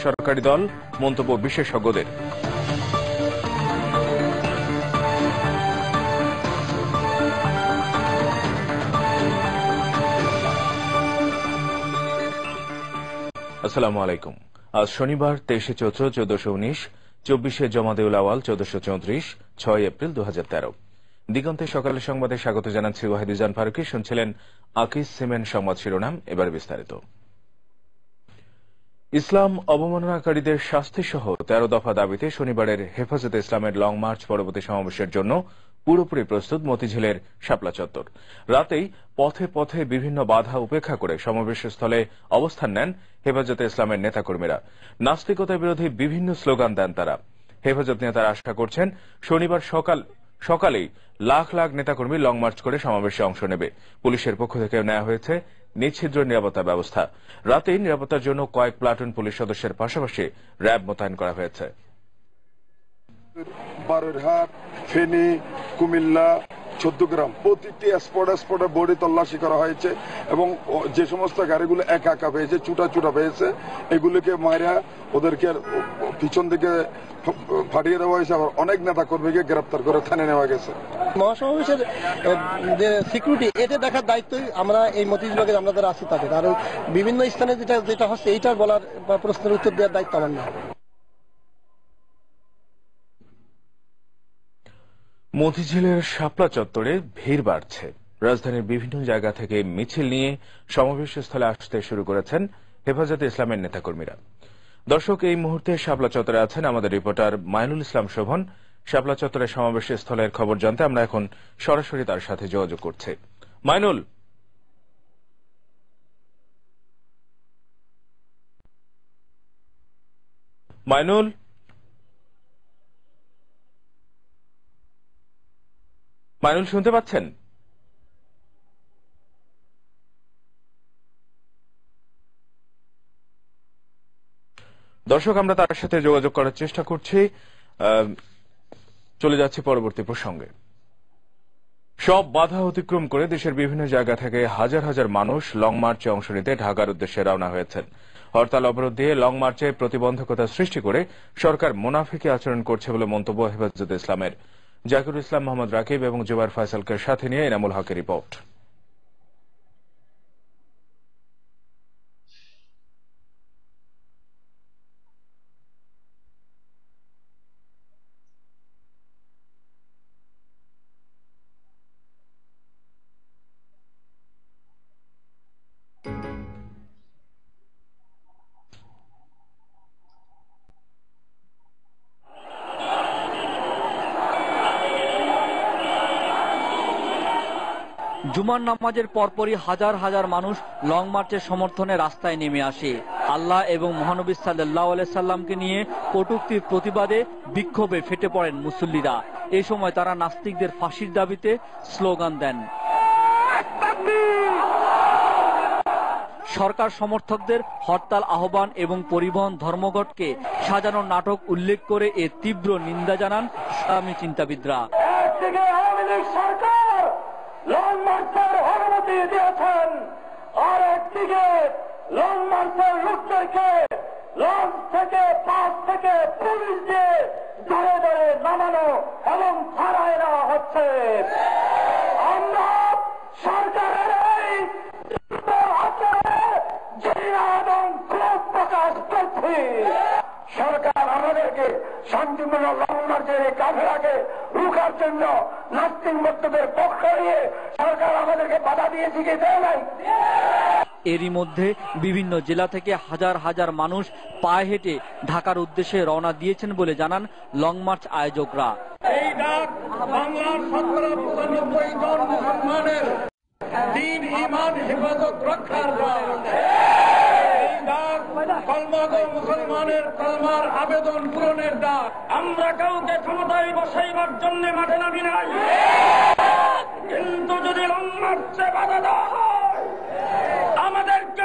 বেসরকারি দল, মন্তব্য বিশেষজ্ঞদের। আসসালামু আলাইকুম। আজ শনিবার 23শে চৈত্র 1419, 24শে জমাদেউল আওয়াল 1434, 6 এপ্রিল 2013। দিগন্তে সকালের সংবাদে স্বাগত জানাচ্ছি ওয়াহিদুজ্জামান ফারুকী। শুনছিলেন আকিস সিমেন্ট সংবাদ শিরোনাম, এবার বিস্তারিত। ইসলাম অবমাননাকারীদের শাস্তি সহ 13 দফা দাবিতে শনিবারের হেফাজতে ইসলামের লং মার্চ পরবর্তী সমাবেশের জন্য পুরোপুরি প্রস্তুত মতিঝিলের শাপলা চত্বর। রাতেই পথে পথে বিভিন্ন বাধা উপেক্ষা করে সমাবেশস্থলে অবস্থান নেন হেফাজতে ইসলামের নেতাকর্মীরা। নাস্তিকতা বিরোধী বিভিন্ন স্লোগান দেন তারা। হেফাজত নেতারা আশা করছেন শনিবার সকালেই লাখ লাখ নেতাকর্মী লং মার্চ করে সমাবেশে অংশ নেবে। পুলিশের পক্ষ থেকে নেওয়া হয়েছে নিচ্ছিদ্র নিরাপত্তা ব্যবস্থা। রাতেই নিরাপত্তার জন্য কয়েক প্লাটুন পুলিশ সদস্যের পাশাপাশি র্যাব মোতায়েন করা হয়েছে। বারুরহাট, ফেনী, কুমিল্লা, 14 গ্রাম প্রতিটি স্পটে বডি তল্লাশি করা হয়েছে এবং যে সমস্ত গাড়িগুলো একা একা পেয়েছে, চুটা পেয়েছে, এগুলোকে মারা ওদেরকে পিছন দিকে ফাটিয়ে দেওয়া হয়েছে। আবার অনেক নেতা কর্মীকে গ্রেপ্তার করে থানায় নেওয়া গেছে। মহাসমাবেশের যে সিকিউরিটি, এটা দেখার দায়িত্বই আমরা এই মতিঝিলকে আমরা যারা আছি তাদের। আর বিভিন্ন স্থানে যেটা হচ্ছে এইটার বলার বা প্রশ্নের উত্তর দেওয়ার দায়িত্ব আমার না। মতিঝিলের শাপলা চত্বরে ভিড় বাড়ছে। রাজধানীর বিভিন্ন জায়গা থেকে মিছিল নিয়ে সমাবেশ স্থলে আসতে শুরু করেছেন হেফাজতে ইসলামের নেতাকর্মীরা। দর্শক, এই মুহূর্তে শাপলা চত্বরে আছেন আমাদের রিপোর্টার মাইনুল ইসলাম শোভন। শাপলা চত্বরের সমাবেশ স্থলের খবর জানতে আমরা এখন সরাসরি তার সাথে যোগাযোগ করছি। মাইনুল, মাইনুল মাইনুল শুনতে পাচ্ছেন? দর্শক, আমরা তার সাথে যোগাযোগ করার চেষ্টা করছি। চলে যাচ্ছি পরবর্তী প্রসঙ্গে। সব বাধা অতিক্রম করে দেশের বিভিন্ন জায়গা থেকে হাজার হাজার মানুষ লং মার্চে অংশ নিতে ঢাকার উদ্দেশ্যে রওনা হয়েছেন। হরতাল অবরোধ দিয়ে লং মার্চে প্রতিবন্ধকতা সৃষ্টি করে সরকার মুনাফিকি আচরণ করছে বলে মন্তব্য হেফাজতে ইসলামের। জাকিরুল ইসলাম, মোহাম্মদ রাকিব এবং জুবায়ের ফয়সালকে সাথে নিয়ে এনামুল হকের রিপোর্ট। জুমার নামাজের পরপরই হাজার হাজার মানুষ লং মার্চের সমর্থনে রাস্তায় নেমে আসে। আল্লাহ এবং মহানবী সাল্লাল্লাহু আলাইহি সাল্লামকে নিয়ে কটূক্তির প্রতিবাদে বিক্ষোভে ফেটে পড়েন মুসল্লিরা। এই সময় তারা নাস্তিকদের ফাঁসির দাবিতে স্লোগান দেন। সরকার সমর্থকদের হরতাল আহ্বান এবং পরিবহন ধর্মঘটকে সাজানো নাটক উল্লেখ করে এর তীব্র নিন্দা জানান ইসলামী চিন্তাবিদরা। লং মার্চের অনুমতি দিয়েছেন, আর একদিকে লং মার্চের রুটদেরকে লঞ্চ থেকে পাশ থেকে পুলিশ দিয়ে ধরে ধরে নামানো এবং ছাড়াই নেওয়া হচ্ছে। আমরা সরকারের এই এবং ক্ষোভ প্রকাশ করছি। সরকার আমাদেরকে শান্তিপূর্ণ লং মার্চের এই কাফেলাকে রুখার জন্য নাস্তিক মুক্তদের পক্ষ নিয়ে সরকার আমাদেরকে বাধা দিয়েছে কি দেয় নাই? এরই মধ্যে বিভিন্ন জেলা থেকে হাজার হাজার মানুষ পায়ে হেঁটে ঢাকার উদ্দেশ্যে রওনা দিয়েছেন বলে জানান লং মার্চ আয়োজকরা। এই ডাক বাংলার 97% জন মুসলমানের দ্বীন ঈমান হেফাজত রক্ষার ডাক। এই ডাক কলমাগো মুসলমানের কলমার আবেদন পূরণের ডাক। আমরা কাউকে ক্ষমতায় বসাইবার জন্য মাঠে নামি নাই, কিন্তু যদি লং মার্চে বাধা দেওয়া হয় আমাদেরকে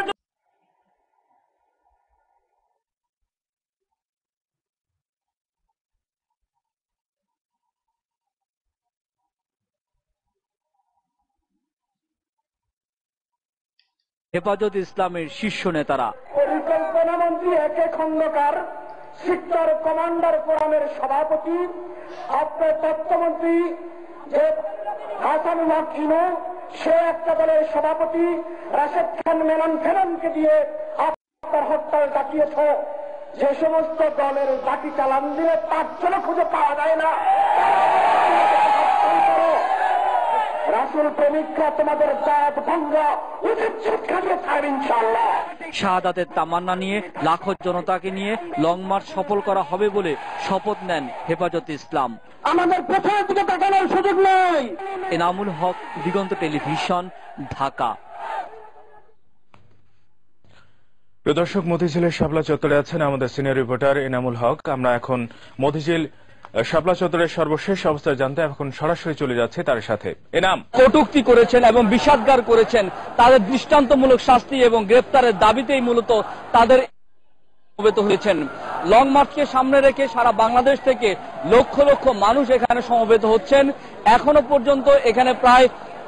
হেফাজত ইসলামের শীর্ষ নেতারা। পরিকল্পনা মন্ত্রী একে খন্দকার, সেক্টর কমান্ডার ফোরামের সভাপতি, আপনার তথ্যমন্ত্রী যে হাসানুল হক ইনু, সে একটা দলের সভাপতি, রাশেদ খান মেনন ফেরনকে দিয়ে আপনার হরতাল ডাকিয়েছ। যে সমস্ত দলের ডাকি চালান দিলে তার জন্য খুঁজে পাওয়া যায় না। রাসূল প্রেমিকরা তোমাদের দাঁত ভাঙ্গা উচিত শিক্ষা দিয়ে থাকবে ইনশাআল্লাহ। শাহাদাতের তামান্না নিয়ে লাখো জনতাকে নিয়ে লং মার্চ সফল করা হবে বলে শপথ নেন হেফাজত ইসলাম। আমাদের পেছনের দিকে তাকানোর সুযোগ নেই। এনামুল হক, দিগন্ত টেলিভিশন, ঢাকা। প্রিয় দর্শক, মতিঝিলের শাপলা চত্বরে আছেন আমাদের সিনিয়র রিপোর্টার এনামুল হক। আমরা এখন মতিঝিল শাপলা চত্বরের সর্বশেষ অবস্থা জানতে এখন সরাসরি চলে যাচ্ছে তার সাথে। এনাম, কটূক্তি করেছেন এবং বিষাদগার করেছেন, তাদের দৃষ্টান্তমূলক শাস্তি এবং গ্রেপ্তারের দাবিতেই মূলত তাদের সমবেত হয়েছেন। লং মার্চকে সামনে রেখে সারা বাংলাদেশ থেকে লক্ষ লক্ষ মানুষ এখানে সমবেত হচ্ছেন। এখনো পর্যন্ত এখানে প্রায়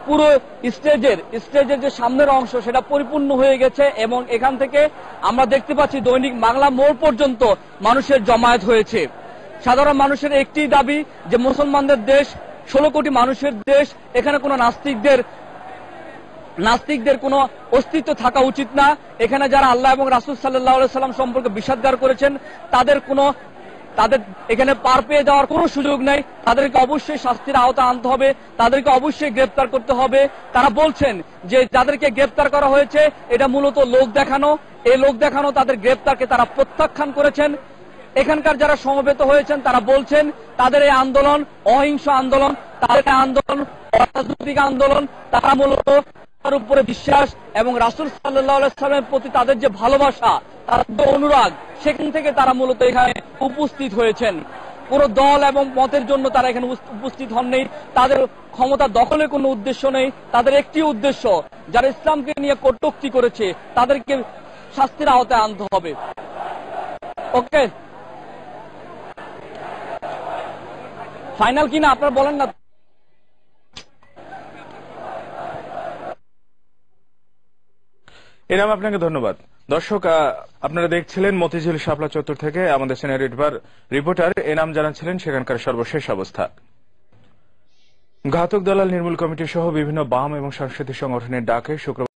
পুরো স্টেজের যে সামনের অংশ সেটা পরিপূর্ণ হয়ে গেছে এবং এখান থেকে আমরা দেখতে পাচ্ছি দৈনিক বাংলা মোড় পর্যন্ত মানুষের জমায়েত হয়েছে। সাধারণ মানুষের একটি দাবি যে মুসলমানদের দেশ, 16 কোটি মানুষের দেশ, এখানে কোনো নাস্তিকদের কোনো অস্তিত্ব থাকা উচিত না। এখানে যারা আল্লাহ এবং রাসূল সাল্লাল্লাহু আলাইহি সাল্লাম সম্পর্কে বিষাদগার করেছেন তাদের এখানে পার পেয়ে যাওয়ার কোনো সুযোগ নেই। তাদেরকে অবশ্যই শাস্তির আওতা আনতে হবে, তাদেরকে অবশ্যই গ্রেপ্তার করতে হবে। তারা বলছেন যে যাদেরকে গ্রেপ্তার করা হয়েছে এটা মূলত লোক দেখানো, এই লোক দেখানো তাদের গ্রেপ্তারকে তারা প্রত্যাখ্যান করেছেন। এখানকার যারা সমবেত হয়েছেন তারা বলছেন তাদের এই আন্দোলন অহিংস আন্দোলন, তাদের আন্দোলন রাজনৈতিক আন্দোলন। তারা মূলত তার উপরে বিশ্বাস এবং রাসূল সাল্লাল্লাহু আলাইহি সাল্লামের প্রতি তাদের যে ভালোবাসা, তাদের যে অনুরাগ, সেখান থেকে তারা মূলত এখানে উপস্থিত হয়েছেন। পুরো দল এবং মতের জন্য তারা এখানে উপস্থিত হননি। তাদের ক্ষমতা দখলের কোনো উদ্দেশ্য নেই, তাদের একটি উদ্দেশ্য, যারা ইসলামকে নিয়ে কটূক্তি করেছে তাদেরকে শাস্তির আওতায় আনতে হবে। ওকে, ফাইনাল কিনা আপনারা বলেন না। এনাম, আপনাকে ধন্যবাদ। দর্শক, আপনারা দেখছিলেন মতিঝিল শাপলা চত্বর থেকে আমাদের সিনিয়র রিপোর্টার এনাম জানাচ্ছিলেন সেখানকার সর্বশেষ অবস্থা। ঘাতক দালাল নির্মূল কমিটি সহ বিভিন্ন বাম এবং সাংস্কৃতিক সংগঠনের ডাকে শুক্রবার